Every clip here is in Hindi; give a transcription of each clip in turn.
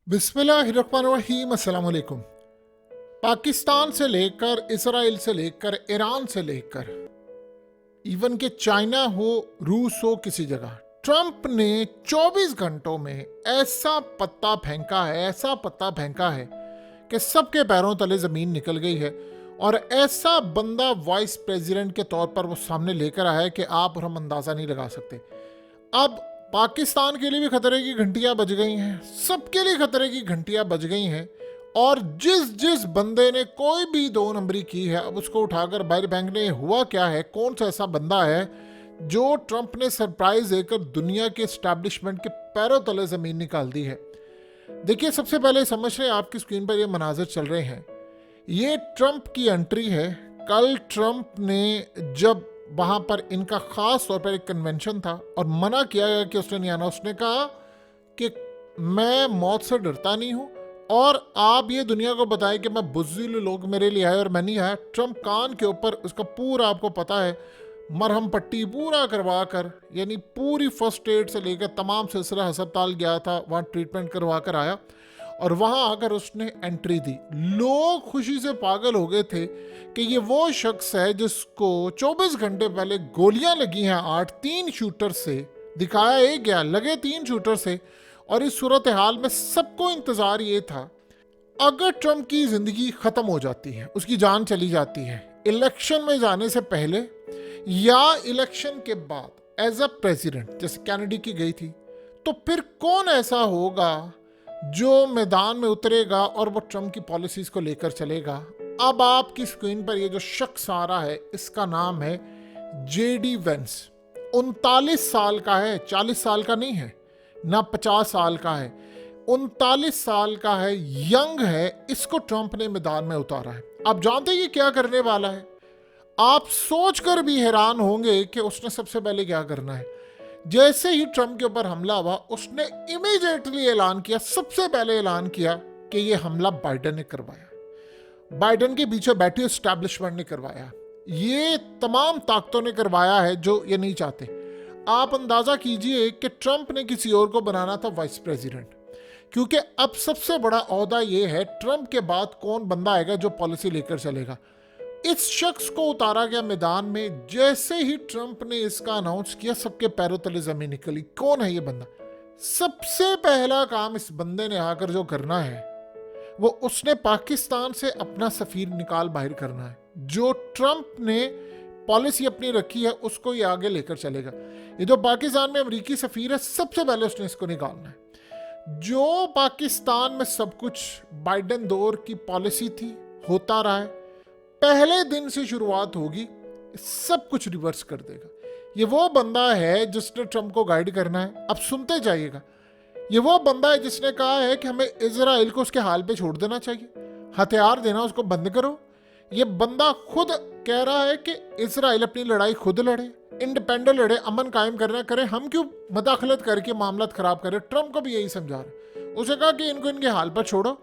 बिस्मिल्लाहिर्रहमानिर्रहीम, अस्सलाम वालेकुम। पाकिस्तान से लेकर इसराइल से लेकर ईरान से लेकर इवन के चाइना हो, रूस हो, किसी जगह ट्रंप ने 24 घंटों में ऐसा पत्ता फेंका है कि सबके पैरों तले जमीन निकल गई है। और ऐसा बंदा वाइस प्रेसिडेंट के तौर पर वो सामने लेकर आया है कि आप और हम अंदाजा नहीं लगा सकते। अब पाकिस्तान के लिए भी खतरे की घंटियां बज गई हैं, सबके लिए खतरे की घंटियां बज गई हैं। और जिस जिस बंदे ने कोई भी दो नंबरी की है, अब उसको उठाकर बाहर फेंकने। हुआ क्या है, कौन सा ऐसा बंदा है जो ट्रंप ने सरप्राइज देकर दुनिया के एस्टैब्लिशमेंट के पैरों तले जमीन निकाल दी है। देखिए, सबसे पहले समझ रहे हैं, आपकी स्क्रीन पर ये मनाजर चल रहे हैं, ये ट्रंप की एंट्री है। कल ट्रंप ने जब वहां पर इनका खास तौर पर एक कन्वेंशन था और मना किया गया कि उसने नहीं आना, उसने कहा कि मैं मौत से डरता नहीं हूं और आप ये दुनिया को बताएं कि मैं बुज़दिल लोग मेरे लिए आए और मैं नहीं आया। ट्रंप कान के ऊपर उसका पूरा, आपको पता है, मरहम पट्टी पूरा करवा कर, यानी पूरी फर्स्ट एड से लेकर तमाम सिलसिला अस्पताल गया था, वहाँ ट्रीटमेंट करवा कर आया और वहाँ आकर उसने एंट्री दी। लोग खुशी से पागल हो गए थे कि ये वो शख्स है जिसको 24 घंटे पहले गोलियां लगी हैं 8 शूटर से, दिखाया एक गया, लगे 3 शूटर से। और इस सूरत हाल में सबको इंतजार ये था, अगर ट्रंप की जिंदगी खत्म हो जाती है, उसकी जान चली जाती है इलेक्शन में जाने से पहले या इलेक्शन के बाद एज अ प्रेसिडेंट, जैसे कैनेडी की गई थी, तो फिर कौन ऐसा होगा जो मैदान में उतरेगा और वो ट्रंप की पॉलिसीज को लेकर चलेगा। अब आपकी स्क्रीन पर ये जो शख्स आ रहा है, इसका नाम है जेडी वेंस। 39 साल का है, 40 साल का नहीं है, ना 50 साल का है, 39 साल का है, यंग है। इसको ट्रंप ने मैदान में उतारा है। आप जानते हैं ये क्या करने वाला है? आप सोचकर भी हैरान होंगे कि उसने सबसे पहले क्या करना है। जैसे ही ट्रंप के ऊपर हमला हुआ, उसने इमीडिएटली ऐलान किया, सबसे पहले ऐलान किया कि यह हमला बाइडेन ने करवाया, बाइडेन के पीछे बैठी एस्टैब्लिशमेंट ने करवाया, ये तमाम ताकतों ने करवाया है जो ये नहीं चाहते। आप अंदाजा कीजिए कि ट्रंप ने किसी और को बनाना था वाइस प्रेसिडेंट, क्योंकि अब सबसे बड़ा ओहदा ये है, ट्रंप के बाद कौन बंदा आएगा जो पॉलिसी लेकर चलेगा। इस शख्स को उतारा गया मैदान में। जैसे ही ट्रंप ने इसका अनाउंस किया, सबके पैरों तले जमीन निकली। कौन है ये बंदा? सबसे पहला काम इस बंदे ने आकर जो करना है, वो उसने पाकिस्तान से अपना सफीर निकाल बाहर करना है। जो ट्रंप ने पॉलिसी अपनी रखी है उसको ये आगे लेकर चलेगा। ये जो पाकिस्तान में अमेरिकी सफीर है, सबसे पहले उसने इसको निकालना है। जो पाकिस्तान में सब कुछ बाइडेन दौर की पॉलिसी थी, होता रहा है, पहले दिन से शुरुआत होगी, सब कुछ रिवर्स कर देगा। ये वो बंदा है जिसने ट्रंप को गाइड करना है। अब सुनते जाइएगा। ये वो बंदा है जिसने कहा है कि हमें इजराइल को उसके हाल पे छोड़ देना चाहिए, हथियार देना उसको बंद करो। ये बंदा खुद कह रहा है कि इजराइल अपनी लड़ाई खुद लड़े, इंडिपेंडेंट लड़े, अमन कायम करना करे, हम क्यों मदाखलत करके मामला खराब करें। ट्रंप को भी यही समझा रहा है। उसने कहा कि इनको इनके हाल पर छोड़ो,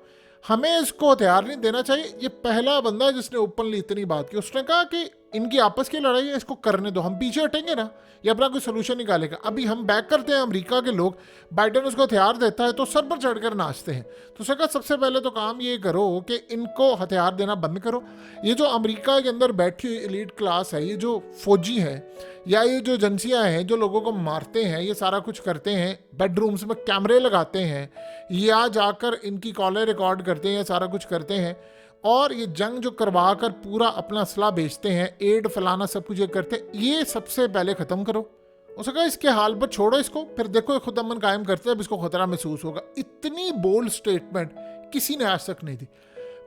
हमें इसको हथियार नहीं देना चाहिए। ये पहला बंदा है जिसने ओपनली इतनी बात की। उसने कहा कि इनकी आपस की लड़ाई है, इसको करने दो, हम पीछे हटेंगे ना, ये अपना कोई सोल्यूशन निकालेगा। अभी हम बैक करते हैं अमेरिका के लोग, बाइडेन उसको हथियार देता है तो सर पर चढ़कर नाचते हैं। तो उसने कहा सबसे पहले तो काम ये करो कि इनको हथियार देना बंद करो। ये जो अमेरिका के अंदर बैठी हुई एलीट क्लास है, ये जो फौजी है या ये जो एजेंसियां हैं जो लोगों को मारते हैं, ये सारा कुछ करते हैं, बेडरूम्स में कैमरे लगाते हैं या जाकर इनकी कॉलें रिकॉर्ड करते हैं, सारा कुछ करते हैं, और ये जंग जो करवा कर पूरा अपना असला बेचते हैं, एड फलाना सब कुछ ये करते हैं, ये सबसे पहले ख़त्म करो। उसने कहा इसके हाल पर छोड़ो इसको, फिर देखो ये खुद अमन कायम करते हैं, अब इसको खतरा महसूस होगा। इतनी बोल्ड स्टेटमेंट किसी ने आज तक नहीं दी।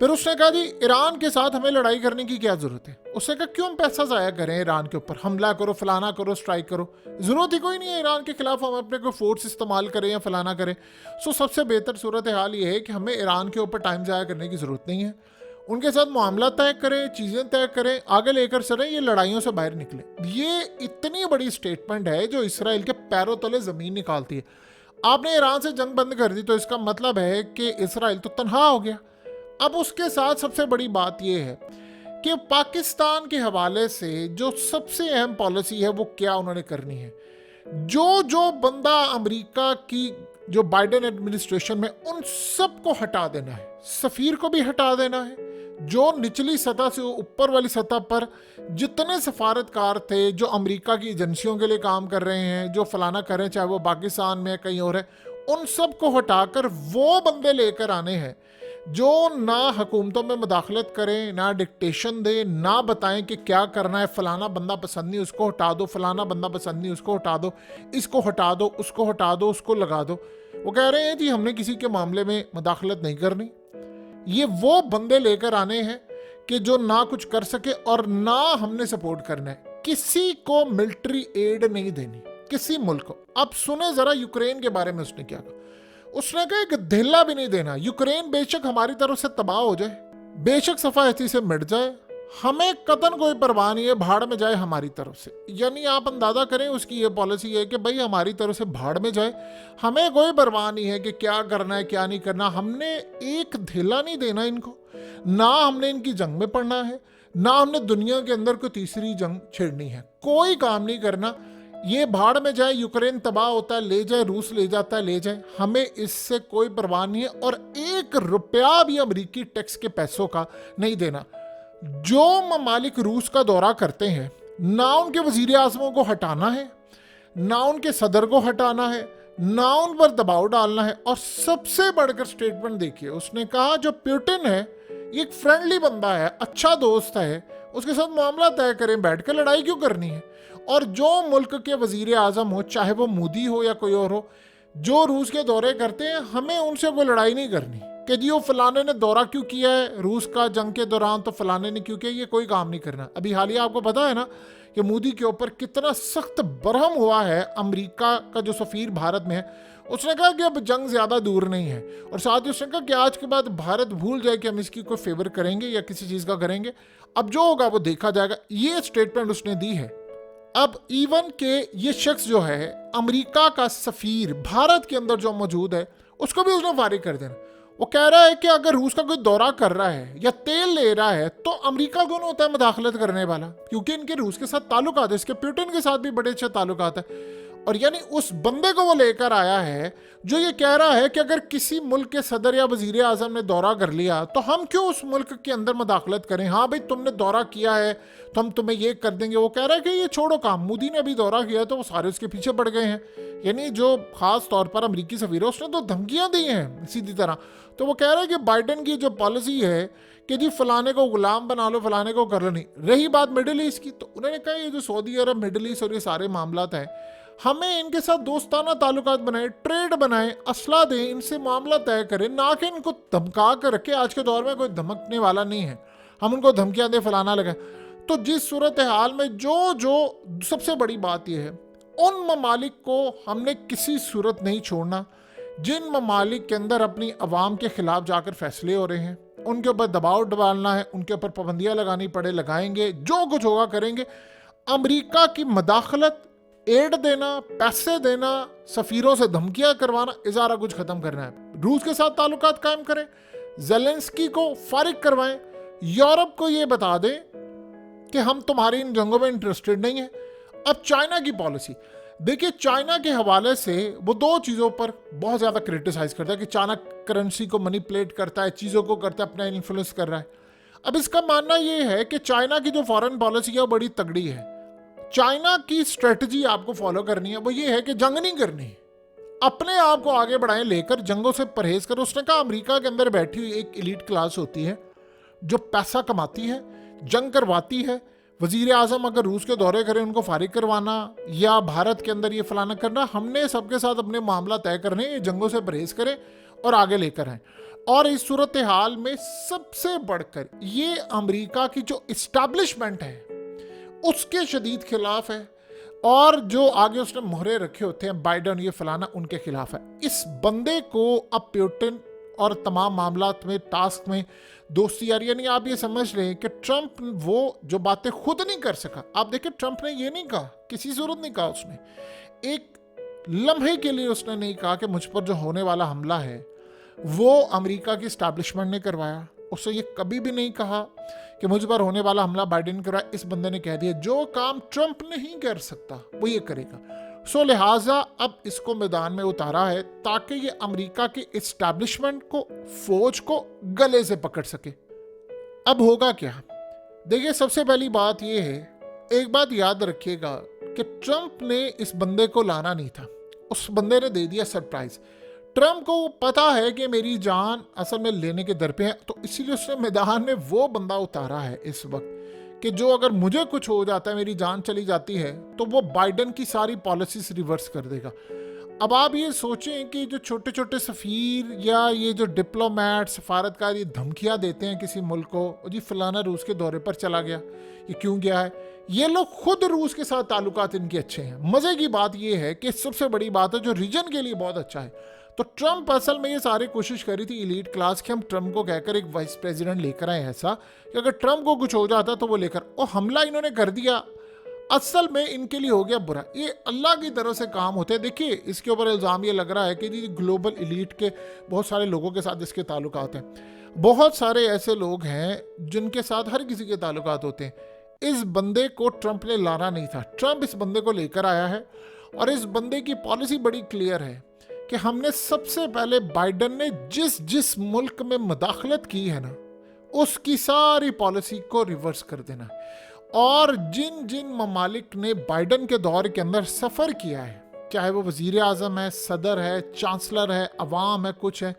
फिर उसने कहा जी ईरान के साथ हमें लड़ाई करने की क्या जरूरत है। उसने कहा क्यों हम पैसा ज़ाया करें ईरान के ऊपर, हमला करो, फलाना करो, स्ट्राइक करो, ज़रूरत ही कोई नहीं है ईरान के खिलाफ हम अपने कोई फोर्स इस्तेमाल करें या फलाना करें। सो सबसे बेहतर सूरत हाल ये है कि हमें ईरान के ऊपर टाइम ज़ाया करने की ज़रूरत नहीं है, उनके साथ मामला तय करें, चीज़ें तय करें, आगे लेकर चलें, ये लड़ाइयों से बाहर निकले। ये इतनी बड़ी स्टेटमेंट है जो इसराइल के पैरों तले ज़मीन निकालती है। आपने ईरान से जंग बंद कर दी तो इसका मतलब है कि इसराइल तो तनहा हो गया। अब उसके साथ सबसे बड़ी बात यह है कि पाकिस्तान के हवाले से जो सबसे अहम पॉलिसी है वो क्या उन्होंने करनी है। जो जो बंदा अमेरिका की जो बाइडेन एडमिनिस्ट्रेशन में, उन सबको हटा देना है। सफीर को भी हटा देना है। जो निचली सतह से ऊपर वाली सतह पर जितने सफारतकार थे जो अमेरिका की एजेंसियों के लिए काम कर रहे हैं, जो फलाना कर रहे हैं, चाहे वो पाकिस्तान में कहीं और है, उन सबको हटाकर वो बंदे लेकर आने हैं जो ना हुकूमतों में मुदाखलत करें, ना डिक्टेशन दे, ना बताएं कि क्या करना है। फलाना बंदा पसंद नहीं, उसको हटा दो, फलाना बंदा पसंद नहीं, उसको हटा दो, इसको हटा दो, उसको हटा दो, उसको लगा दो। वो कह रहे हैं जी हमने किसी के मामले में मुदाखलत नहीं करनी। ये वो बंदे लेकर आने हैं कि जो ना कुछ कर सके और ना हमने सपोर्ट करना है। किसी को मिलिट्री एड नहीं देनी, किसी मुल्क को। अब सुने जरा यूक्रेन के बारे में उसने क्या कहा। उसने कहा कि धेला भी नहीं देना। यूक्रेन बेशक हमारी तरफ से तबाह हो जाए, बेशक सफायती से मिट जाए, हमें कतन कोई परवाह नहीं है, भाड़ में जाए हमारी तरफ से। यानी आप अंदाजा करें उसकी ये पॉलिसी है कि भाई हमारी तरफ से भाड़ में जाए, हमें कोई परवाह नहीं है कि क्या करना है क्या नहीं करना। हमने एक धेला नहीं देना इनको, ना हमने इनकी जंग में पड़ना है, ना हमने दुनिया के अंदर कोई तीसरी जंग छेड़नी है। कोई काम नहीं करना। ये भाड़ में जाए, यूक्रेन तबाह होता है ले जाए, रूस ले जाता है ले जाए, हमें इससे कोई परवाह नहीं है। और 1 रुपया भी अमेरिकी टैक्स के पैसों का नहीं देना। जो ममालिक रूस का दौरा करते हैं, ना उनके वजीर आज़मों को हटाना है, ना उनके सदर को हटाना है, ना उन पर दबाव डालना है। और सबसे बढ़कर स्टेटमेंट देखिए, उसने कहा जो पुतिन है ये एक फ्रेंडली बंदा है, अच्छा दोस्त है, उसके साथ मामला तय करें, बैठकर लड़ाई क्यों करनी है। और जो मुल्क के वजीर आज़म हो, चाहे वो मोदी हो या कोई और हो, जो रूस के दौरे करते हैं, हमें उनसे कोई लड़ाई नहीं करनी कि जी वो फलाने ने दौरा क्यों किया है रूस का जंग के दौरान, तो फलाने ने क्यों किया। ये कोई काम नहीं करना। अभी हालिया आपको पता है ना कि मोदी के ऊपर कितना सख्त बरहम हुआ है अमेरिका का जो सफीर भारत में है। उसने कहा कि अब जंग ज्यादा दूर नहीं है, और साथ ही उसने कहा कि आज के बाद भारत भूल जाए कि हम इसकी कोई फेवर करेंगे या किसी चीज का करेंगे, अब जो होगा वो देखा जाएगा। ये स्टेटमेंट उसने दी है। अब इवन के ये शख्स जो है अमेरिका का सफीर भारत के अंदर जो मौजूद है, उसको भी उसने फारिग कर देना। वो कह रहा है कि अगर रूस का कोई दौरा कर रहा है या तेल ले रहा है तो अमेरिका कौन होता है मुदाखलत करने वाला, क्योंकि इनके रूस के साथ ताल्लुकात है, इसके पुतिन के साथ भी बड़े अच्छे ताल्लुकात है। और यानी उस बंदे को वो लेकर आया है जो ये कह रहा है कि अगर किसी मुल्क के सदर या वजीर आजम ने दौरा कर लिया तो हम क्यों उस मुल्क के अंदर मुदाखलत करें। हाँ भाई तुमने दौरा किया है तो हम तुम्हें ये कर देंगे। वो कह रहा है कि ये छोड़ो काम, मोदी ने अभी दौरा किया तो वो सारे उसके पीछे पड़ गए हैं। यानी जो खास तौर पर अमेरिकी सफीर है उसने तो धमकियां दी हैं सीधी तरह। तो वो कह रहा है कि बाइडेन की जो पॉलिसी है कि जी फलाने को गुलाम बना लो, फलाने को कर लो नहीं। रही बात मिडिल ईस्ट की, तो उन्होंने कहा ये जो सऊदी अरब, मिडिल ईस्ट और ये सारे मामलात हैं, हमें इनके साथ दोस्ताना ताल्लुकात बनाए, ट्रेड बनाए, असला दें, इनसे मामला तय करें, ना कि इनको धमका कर रखे। आज के दौर में कोई धमकने वाला नहीं है, हम उनको धमकियां दे फलाना लगा। तो जिस सूरत हाल में जो सबसे बड़ी बात यह है, उन ममालिक को हमने किसी सूरत नहीं छोड़ना जिन ममालिक के अंदर अपनी अवाम के खिलाफ जाकर फैसले हो रहे हैं। उनके ऊपर दबाव डालना है, उनके ऊपर पाबंदियां लगानी पड़े लगाएंगे, जो कुछ होगा करेंगे। अमेरिका की मदाखलत, एड देना, पैसे देना, सफीरों से धमकियां करवाना, इजारा कुछ खत्म करना है। रूस के साथ ताल्लुकात कायम करें, ज़ेलेंस्की को फारिग करवाएं, यूरोप को ये बता दें कि हम तुम्हारी इन जंगों में इंटरेस्टेड नहीं है। अब चाइना की पॉलिसी देखिए, चाइना के हवाले से वो 2 चीज़ों पर बहुत ज़्यादा क्रिटिसाइज करता है कि चाइना करेंसी को मैनिपुलेट करता है, चीज़ों को करता है, अपना इन्फ्लुएंस कर रहा है। अब इसका मानना ये है कि चाइना की जो फॉरेन पॉलिसी है वो बड़ी तगड़ी है। चाइना की स्ट्रेटजी आपको फॉलो करनी है, वो ये है कि जंग नहीं करनी, अपने आप को आगे बढ़ाएं, लेकर जंगों से परहेज करो। उसने कहा अमेरिका के अंदर बैठी हुई एक एलीट क्लास होती है जो पैसा कमाती है, जंग करवाती है। वजीर आजम अगर रूस के दौरे करें उनको फारिग करवाना या भारत के अंदर ये फलाना करना, हमने सबके साथ अपने मामला तय करने, ये जंगों से परहेज करें और आगे लेकर आए। और इस सूरत हाल में सबसे बढ़कर ये अमेरिका की जो इस्टेब्लिशमेंट है उसके शदीद खिलाफ है, और जो आगे उसने मोहरे रखे होते हैं बाइडेन ये फलाना, उनके खिलाफ है। इस बंदे को अब पुतिन और तमाम मामलात में, टास्क में दोस्ती यारी, यानी आप ये समझ लें कि ट्रंप वो जो बातें खुद नहीं कर सका। आप देखिए ट्रंप ने ये नहीं कहा, किसी सूरत नहीं कहा, उसने एक लम्हे के लिए उसने नहीं कहा कि मुझ पर जो होने वाला हमला है वो अमेरिका की इस्टेब्लिशमेंट ने करवाया। उसने ये कभी भी नहीं कहा कि मुझ पर होने वाला हमला बाइडेन करवाया। इस बंदे ने कह दिया जो काम ट्रंप नहीं कर सकता वो ये करेगा। सो लिहाजा अब इसको मैदान में उतारा है ताकि ये अमेरिका की एस्टैब्लिशमेंट को, फौज को गले से पकड़ सके। अब होगा क्या? देखिए, सबसे पहली बात ये है, एक बात याद रखिएगा कि ट्रंप ने इस बंदे को लाना नहीं था, उस बंदे ने दे दिया सरप्राइज। ट्रंप को पता है कि मेरी जान असल में लेने के दर पे है, तो इसीलिए उसने मैदान में वो बंदा उतारा है इस वक्त कि जो अगर मुझे कुछ हो जाता है, मेरी जान चली जाती है, तो वो बाइडन की सारी पॉलिसीज रिवर्स कर देगा। अब आप ये सोचें कि जो छोटे छोटे सफ़ीर या ये जो डिप्लोमेट, सफारतकार ये धमकियाँ देते हैं किसी मुल्क को, जी फलाना रूस के दौरे पर चला गया, ये क्यों गया है, ये लोग खुद रूस के साथ ताल्लुकात इनके अच्छे हैं। मज़े की बात ये है कि सबसे बड़ी बात है जो रीजन के लिए बहुत अच्छा है। तो ट्रंप असल में ये सारी कोशिश करी थी इलीट क्लास कि हम ट्रंप को कहकर एक वाइस प्रेसिडेंट लेकर आए, ऐसा कि अगर ट्रंप को कुछ हो जाता तो वो लेकर, और हमला इन्होंने कर दिया। असल में इनके लिए हो गया बुरा। ये अल्लाह की तरफ से काम होते हैं। देखिए, इसके ऊपर इल्ज़ाम ये लग रहा है कि जी ग्लोबल इलीट के बहुत सारे लोगों के साथ इसके ताल्लुकात हैं। बहुत सारे ऐसे लोग हैं जिनके साथ हर किसी के ताल्लुकात होते हैं। इस बंदे को ट्रंप ने लाना नहीं था, ट्रंप इस बंदे को लेकर आया है। और इस बंदे की पॉलिसी बड़ी क्लियर है कि हमने सबसे पहले बाइडन ने जिस जिस मुल्क में मुदाखलत की है ना, उसकी सारी पॉलिसी को रिवर्स कर देना। और जिन जिन ममालिक ने बाइडन के दौर के अंदर सफ़र किया है, चाहे वो वज़ीर आज़म है, सदर है, चांसलर है, अवाम है, कुछ है,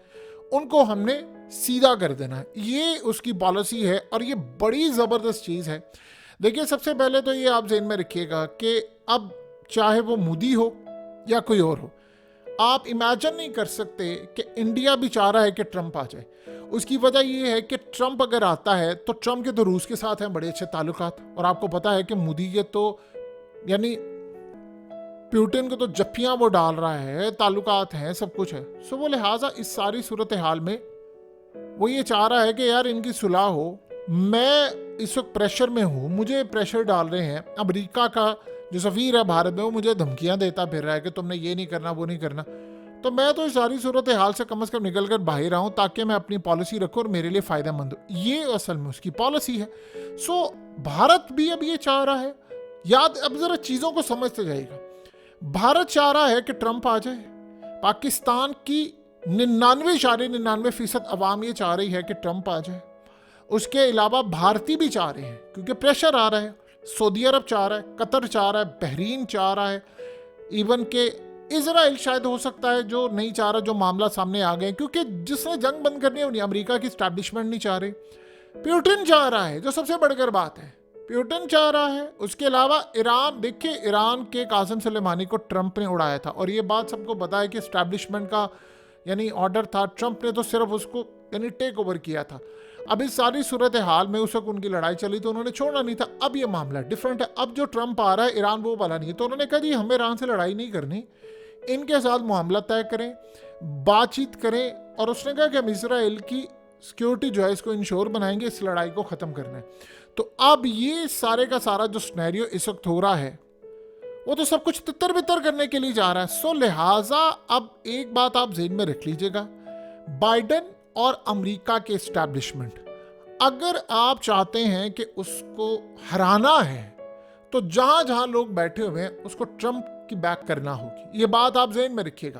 उनको हमने सीधा कर देना है। ये उसकी पॉलिसी है और ये बड़ी ज़बरदस्त चीज़ है। देखिए, सबसे पहले तो ये आप ज़हन में रखिएगा कि अब चाहे वो मोदी हो या कोई और हो, आप इमेजिन नहीं कर सकते कि इंडिया भी चाह रहा है कि ट्रंप आ जाए। उसकी वजह यह है कि ट्रंप अगर आता है तो ट्रंप के तो रूस के साथ हैं बड़े अच्छे ताल्लुकात, और आपको पता है कि मोदी के तो यानी पुतिन को तो जप्पियां वो डाल रहा है, ताल्लुकात हैं, सब कुछ है। सो वो लिहाजा इस सारी सूरत हाल में वो ये चाह रहा है कि यार इनकी सुलह हो। मैं इस वक्त प्रेशर में हूँ, मुझे प्रेशर डाल रहे हैं। अमेरिका का जो सफ़ीर है भारत में, वो मुझे धमकियाँ देता फिर रहा है कि तुमने ये नहीं करना, वो नहीं करना। तो मैं तो इस सारी सूरत हाल से कम निकल कर बाहर आऊँ ताकि मैं अपनी पॉलिसी रखूँ और मेरे लिए फ़ायदेमंद हो। ये असल में उसकी पॉलिसी है। सो भारत भी अब ये चाह रहा है, याद अब ज़रा चीज़ों को समझते जाइएगा। भारत चाह रहा है कि ट्रंप आ जाए। पाकिस्तान की 99.99% अवाम ये चाह रही है कि ट्रंप आ जाए। उसके अलावा भारतीय भी चाह रहे हैं क्योंकि प्रेशर आ रहा है। सऊदी अरब चाह रहा है, कतर चाह रहा है, बहरीन चाह रहा है, इवन के इजराइल शायद हो सकता है जो नहीं चाह रहा, जो मामला सामने आ गए, क्योंकि जिसने जंग बंद करनी है अमेरिका की स्टैब्लिशमेंट नहीं चाह रही। पुतिन चाह रहा है, जो सबसे बढ़कर बात है, पुतिन चाह रहा है। उसके अलावा ईरान, देखिए ईरान के कासिम सुलेमानी को ट्रंप ने उड़ाया था और ये बात सबको पता है कि स्टैब्लिशमेंट का यानी ऑर्डर था, ट्रंप ने तो सिर्फ उसको यानी टेक ओवर किया था। अब इस सारी सूरत हाल में उस वक्त उनकी लड़ाई चली तो उन्होंने छोड़ना नहीं था। अब ये मामला डिफरेंट है। अब जो ट्रंप आ रहा है, ईरान वो वाला नहीं है, तो उन्होंने कहा जी हमें ईरान से लड़ाई नहीं करनी, इनके साथ मामला तय करें, बातचीत करें। और उसने कहा कि हम इसराइल की सिक्योरिटी जो है इसको इंश्योर बनाएंगे, इस लड़ाई को ख़त्म करना है। तो अब ये सारे का सारा जो सिनेरियो इस वक्त हो रहा है वो तो सब कुछ तितर बितर करने के लिए जा रहा है। सो लिहाजा अब एक बात आप ज़हन में रख लीजिएगा, बाइडन और अमेरिका के एस्टैब्लिशमेंट, अगर आप चाहते हैं कि उसको हराना है तो जहां जहां लोग बैठे हुए हैं उसको ट्रंप की बैक करना होगी। ये बात आप ज़हन में रखिएगा।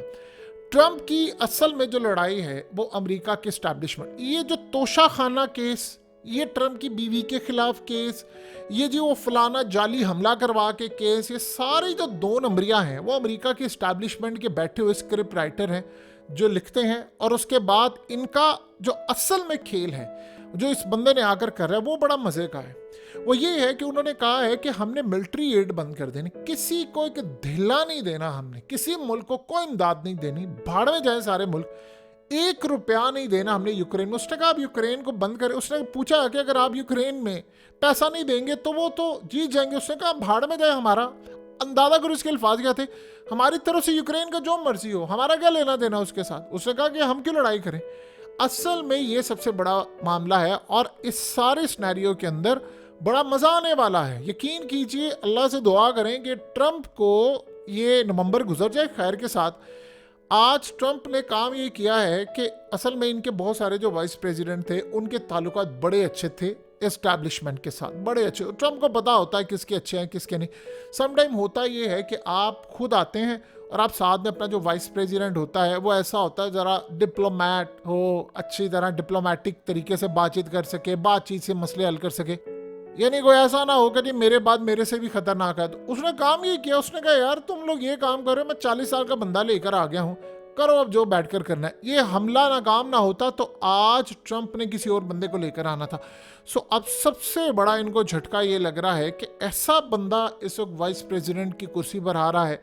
ट्रंप की असल में जो लड़ाई है वो अमेरिका के एस्टैब्लिशमेंट, ये जो तोशा खाना केस, ये ट्रंप की बीवी के खिलाफ केस, ये जो वो फलाना जाली हमला करवा के केस, ये सारी जो 2 नंबरियां हैं वो अमेरिका के एस्टैब्लिशमेंट के बैठे हुए स्क्रिप्ट राइटर हैं जो लिखते हैं। और उसके बाद इनका जो असल में खेल है जो इस बंदे ने आकर कर रहा है वो बड़ा मजे का है। वो ये है कि उन्होंने कहा है कि हमने मिलिट्री एड बंद कर देनी, किसी को एक ढीला नहीं देना, हमने किसी मुल्क को कोई इमदाद नहीं देनी, भाड़ में जाए सारे मुल्क, 1 रुपया नहीं देना हमने यूक्रेन में। उसने कहा आप यूक्रेन को बंद करें। उसने पूछा कि अगर आप यूक्रेन में पैसा नहीं देंगे तो वो तो जीत जाएंगे। उसने कहा भाड़ में जाए हमारा, अंदाजा करो इसके अल्फाज क्या थे, हमारी तरफ से यूक्रेन का जो मर्जी हो, हमारा क्या लेना देना उसके साथ। उसने कहा कि हम क्यों लड़ाई करें। असल में ये सबसे बड़ा मामला है और इस सारे सिनेरियो के अंदर बड़ा मजा आने वाला है। यकीन कीजिए, अल्लाह से दुआ करें कि ट्रंप को ये नवंबर गुजर जाए खैर के साथ आज ट्रंप ने काम ये किया है कि असल में इनके बहुत सारे जो वाइस प्रेसिडेंट थे उनके ताल्लुकात बड़े अच्छे थे एस्टैब्लिशमेंट के साथ, बड़े अच्छे। ट्रंप को पता होता है किसके अच्छे हैं किसके नहीं। समटाइम होता ये है कि आप खुद आते हैं और आप साथ में अपना जो वाइस प्रेसिडेंट होता है वो ऐसा होता है ज़रा डिप्लोमैट हो, अच्छी तरह डिप्लोमेटिक तरीके से बातचीत कर सके, बातचीत से मसले हल कर सके। यानी कोई ऐसा ना हो कि मेरे बाद मेरे से भी खतरनाक है। तो उसने काम ये किया, उसने कहा यार तुम लोग ये काम करो, मैं 40 साल का बंदा लेकर आ गया हूँ, करो अब जो बैठकर करना है। ये हमला नाकाम ना होता तो आज ट्रंप ने किसी और बंदे को लेकर आना था। सो अब सबसे बड़ा इनको झटका ये लग रहा है कि ऐसा बंदा इस वक्त वाइस प्रेसिडेंट की कुर्सी पर आ रहा है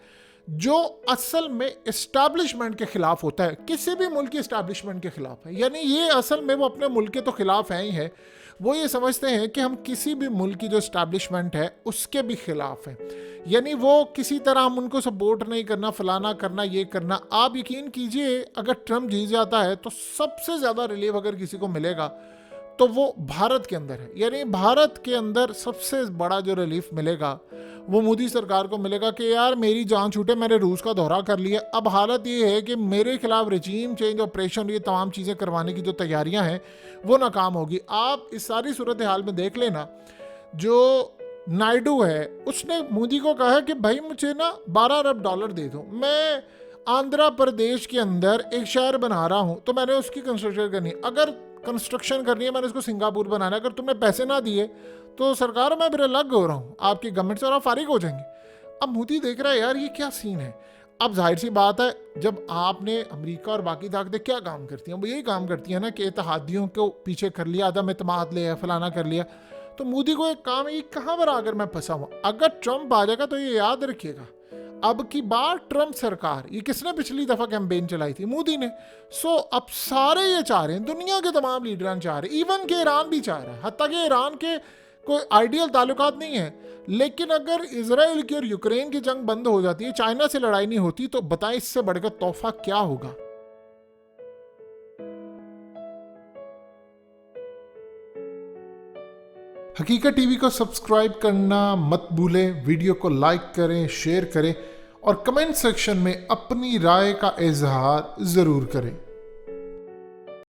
जो असल में एस्टैब्लिशमेंट के खिलाफ होता है, किसी भी मुल्क की एस्टैब्लिशमेंट के खिलाफ है। यानी ये असल में वो अपने मुल्क के तो खिलाफ है ही है, वो ये समझते हैं कि हम किसी भी मुल्क की जो एस्टैब्लिशमेंट है उसके भी खिलाफ हैं। यानी वो किसी तरह हम उनको सपोर्ट नहीं करना, फलाना करना, ये करना। आप यकीन कीजिए अगर ट्रंप जीत जाता है तो सबसे ज़्यादा रिलीफ अगर किसी को मिलेगा तो वो भारत के अंदर है। यानी भारत के अंदर सबसे बड़ा जो रिलीफ मिलेगा वो मोदी सरकार को मिलेगा कि यार मेरी जान छूटे, मैंने रूस का दौरा कर लिया, अब हालत ये है कि मेरे खिलाफ रेजीम चेंज ऑपरेशन, ये तमाम चीज़ें करवाने की जो तैयारियां हैं वो नाकाम होगी। आप इस सारी सूरत हाल में देख लेना, जो नायडू है उसने मोदी को कहा है कि भाई मुझे ना 12 अरब डॉलर दे दो, मैं आंध्र प्रदेश के अंदर एक शहर बना रहा हूँ तो मैंने उसकी कंस्ट्रक्शन करनी, अगर कंस्ट्रक्शन करनी है मैंने उसको सिंगापुर बनाना है, अगर तुमने पैसे ना दिए तो सरकार मैं फिर अलग हो रहा हूँ आपकी गवर्नमेंट से और आप फारिग हो जाएंगे। अब मोदी देख रहा है यार ये क्या सीन है। अब जाहिर सी बात है जब आपने अमेरिका और बाकी ताकतें क्या काम करती हैं, वो यही काम करती है ना कि इत्तेहादियों को पीछे कर लिया, अदम इत्तेमाद ले फलाना कर लिया। तो मोदी को एक काम है, ये कहाँ पर आकर मैं फंसा हुआ। अगर ट्रंप आ जाएगा तो ये याद रखिएगा अब की बार ट्रंप सरकार, ये किसने पिछली दफा कैंपेन चलाई थी? मोदी ने। सो अब सारे ये चाह रहे हैं, दुनिया के तमाम लीडर चाह रहे हैं, इवन के ईरान भी चाह रहा है। हत्ता कि ईरान के कोई आइडियल ताल्लुकात नहीं है, लेकिन अगर इजराइल की और यूक्रेन की जंग बंद हो जाती है, चाइना से लड़ाई नहीं होती, तो बताएं इससे बढ़कर तोहफा क्या होगा। हकीकत टीवी को सब्सक्राइब करना मत भूलें, वीडियो को लाइक करें, शेयर करें और कमेंट सेक्शन में अपनी राय का इजहार जरूर करें।